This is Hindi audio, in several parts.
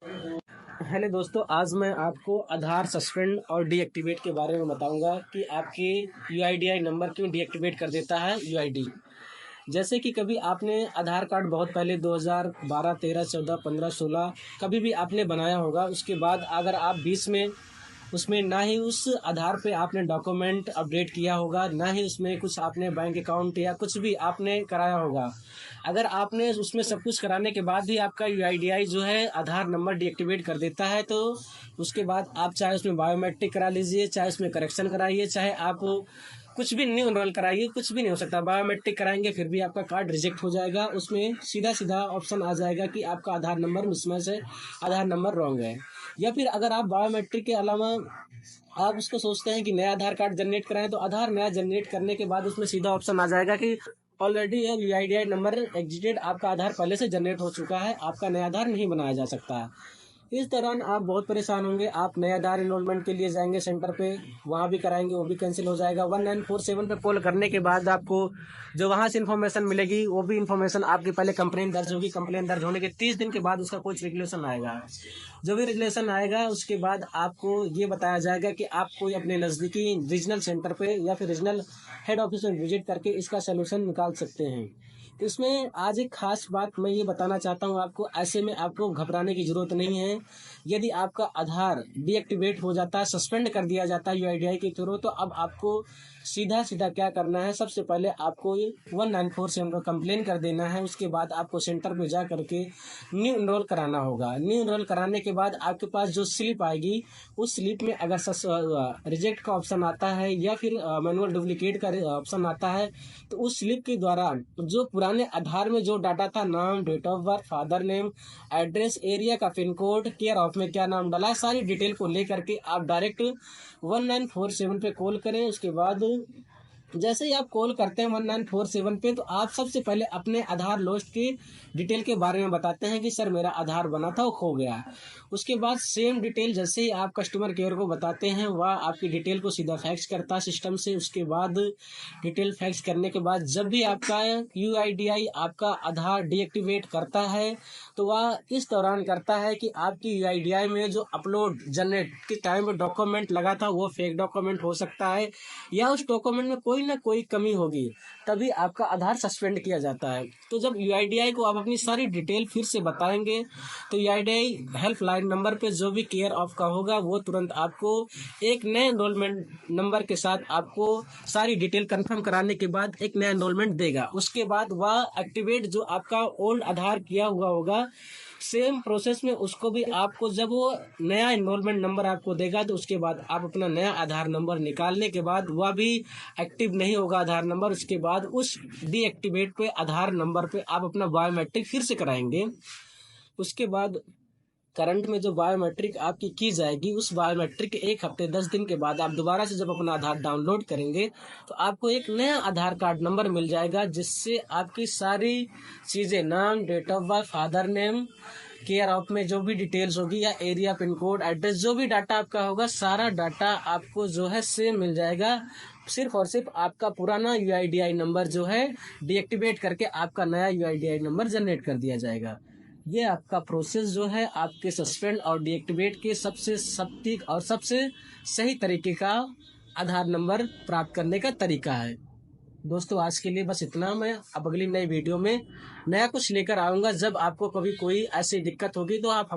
हेलो दोस्तों, आज मैं आपको आधार सस्पेंड और डीएक्टिवेट के बारे में बताऊंगा कि आपके यूआईडीआई नंबर क्यों डीएक्टिवेट कर देता है यूआईडी। जैसे कि कभी आपने आधार कार्ड बहुत पहले 2012, 13, 14, 15, 16 कभी भी आपने बनाया होगा। उसके बाद अगर आप 20 में उसमें ना ही उस आधार पे आपने डॉक्यूमेंट अपडेट किया होगा, ना ही उसमें कुछ आपने बैंक अकाउंट या कुछ भी आपने कराया होगा। अगर आपने उसमें सब कुछ कराने के बाद भी आपका यूआईडीआई जो है आधार नंबर डीएक्टिवेट कर देता है, तो उसके बाद आप चाहे उसमें बायोमेट्रिक करा लीजिए, चाहे उसमें करेक्शन कराइए, चाहे आप कुछ भी न्यू एनरोल कराइए, कुछ भी नहीं हो सकता। बायोमेट्रिक कराएंगे फिर भी आपका कार्ड रिजेक्ट हो जाएगा। उसमें सीधा सीधा ऑप्शन आ जाएगा कि आपका आधार नंबर मिसमैच है, आधार नंबर रॉन्ग है। या फिर अगर आप बायोमेट्रिक के अलावा आप उसको सोचते हैं कि नया आधार कार्ड जनरेट कराएं, तो आधार नया जनरेट करने के बाद उसमें सीधा ऑप्शन आ जाएगा कि ऑलरेडी यूआईडीआई नंबर एग्जिटेड, आपका आधार पहले से जनरेट हो चुका है, आपका नया आधार नहीं बनाया जा सकता है। इस दौरान आप बहुत परेशान होंगे। आप नए आधार इनरोलमेंट के लिए जाएंगे सेंटर पे, वहाँ भी कराएंगे, वो भी कैंसिल हो जाएगा। 1947 पे कॉल करने के बाद आपको जो वहाँ से इन्फॉर्मेशन मिलेगी, वो भी इन्फॉर्मेशन आपकी पहले कंप्लेन दर्ज होगी। कंप्लेन दर्ज होने के 30 दिन के बाद उसका कुछ रेगुलेशन आएगा। जो भी रेगुलेशन आएगा उसके बाद आपको ये बताया जाएगा कि आप कोई अपने नज़दीकी रीजनल सेंटर पे या फिर रीजनल हेड ऑफिस में विजिट करके इसका सोल्यूशन निकाल सकते हैं। तो इसमें आज एक खास बात मैं ये बताना चाहता हूँ आपको, ऐसे में आपको घबराने की ज़रूरत नहीं है। यदि आपका आधार डीएक्टिवेट हो जाता है, सस्पेंड कर दिया जाता है यूआईडीआई के थ्रू, तो अब आपको सीधा सीधा क्या करना है, सबसे पहले आपको 1947 पर कंप्लेन कर देना है। उसके बाद आपको सेंटर पे जा करके न्यू एनरोल कराना होगा। न्यू एनरोल कराने के बाद आपके पास जो स्लिप आएगी, उस स्लिप में अगर रिजेक्ट का ऑप्शन आता है या फिर मैनुअल डुप्लीकेट का ऑप्शन आता है, तो उस स्लिप के द्वारा जो पुराने आधार में जो डाटा था, नाम, date of birth, father name, address, area का पिन कोड, केयर ऑफ में क्या नाम डाला है, सारी डिटेल को लेकर के आप डायरेक्ट 1947 पे कॉल करें। उसके बाद जैसे ही आप कॉल करते हैं 1947 पे, तो आप सबसे पहले अपने आधार लॉस्ट की डिटेल के बारे में बताते हैं कि सर मेरा आधार बना था, वो खो गया। उसके बाद सेम डिटेल जैसे ही आप कस्टमर केयर को बताते हैं, वह आपकी डिटेल को सीधा फैक्स करता है सिस्टम से। उसके बाद डिटेल फैक्स करने के बाद जब भी आपका यूआईडीआई आपका आधार डीएक्टिवेट करता है, तो वह इस दौरान करता है कि आपकी यूआईडीआई में जो अपलोड जनरेट के टाइम में डॉक्यूमेंट लगा था, वो फेक डॉक्यूमेंट हो सकता है, या उस डॉक्यूमेंट में कोई ना कोई कमी होगी, तभी आपका आधार सस्पेंड किया जाता है। तो जब यूआईडीआई को आप अपनी सारी डिटेल फिर से बताएंगे, तो यूआईडीआई हेल्पलाइन नंबर पे जो भी केयर ऑफ का होगा, वो तुरंत आपको एक नए एनरोलमेंट नंबर के साथ आपको सारी डिटेल कंफर्म कराने के बाद एक नया एनरोलमेंट देगा। उसके बाद वह एक्टिवेट जो आपका ओल्ड आधार किया हुआ होगा, सेम प्रोसेस में उसको भी आपको जब वो नया एनरोलमेंट नंबर आपको देगा, तो उसके बाद आप अपना नया आधार नंबर निकालने के बाद वह भी एक्टिव नहीं होगा आधार नंबर। उसके बाद उस डीएक्टिवेट पे आधार नंबर पे आप अपना बायोमेट्रिक फिर से कराएंगे। उसके बाद करंट में जो बायोमेट्रिक आपकी की जाएगी, उस बायोमेट्रिक के 1 हफ्ते 10 दिन के बाद आप दोबारा से जब अपना आधार डाउनलोड करेंगे, तो आपको एक नया आधार कार्ड नंबर मिल जाएगा, जिससे आपकी सारी चीज़ें, नाम, date of birth, father name, care of में जो भी डिटेल्स होगी, या एरिया, पिन कोड, एड्रेस, जो भी डाटा आपका होगा, सारा डाटा आपको जो है सेम मिल जाएगा। सिर्फ और सिर्फ आपका पुराना यूआईडीआई नंबर जो है डीएक्टिवेट करके आपका नया यूआईडीआई नंबर जनरेट कर दिया जाएगा। ये आपका प्रोसेस जो है आपके सस्पेंड और डीएक्टिवेट के सबसे सटीक और सबसे सही तरीके का आधार नंबर प्राप्त करने का तरीका है। दोस्तों, आज के लिए बस इतना। मैं अब अगली नई वीडियो में नया कुछ लेकर आऊँगा। जब आपको कभी कोई ऐसी दिक्कत होगी, तो आप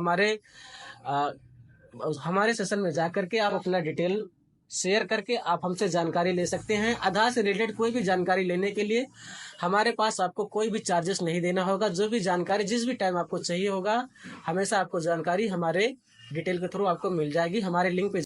हमारे सेशन में जा करके आप अपना डिटेल शेयर करके आप हमसे जानकारी ले सकते हैं। आधार से रिलेटेड कोई भी जानकारी लेने के लिए हमारे पास आपको कोई भी चार्जेस नहीं देना होगा। जो भी जानकारी जिस भी टाइम आपको चाहिए होगा, हमेशा आपको जानकारी हमारे डिटेल के थ्रू आपको मिल जाएगी। हमारे लिंक पे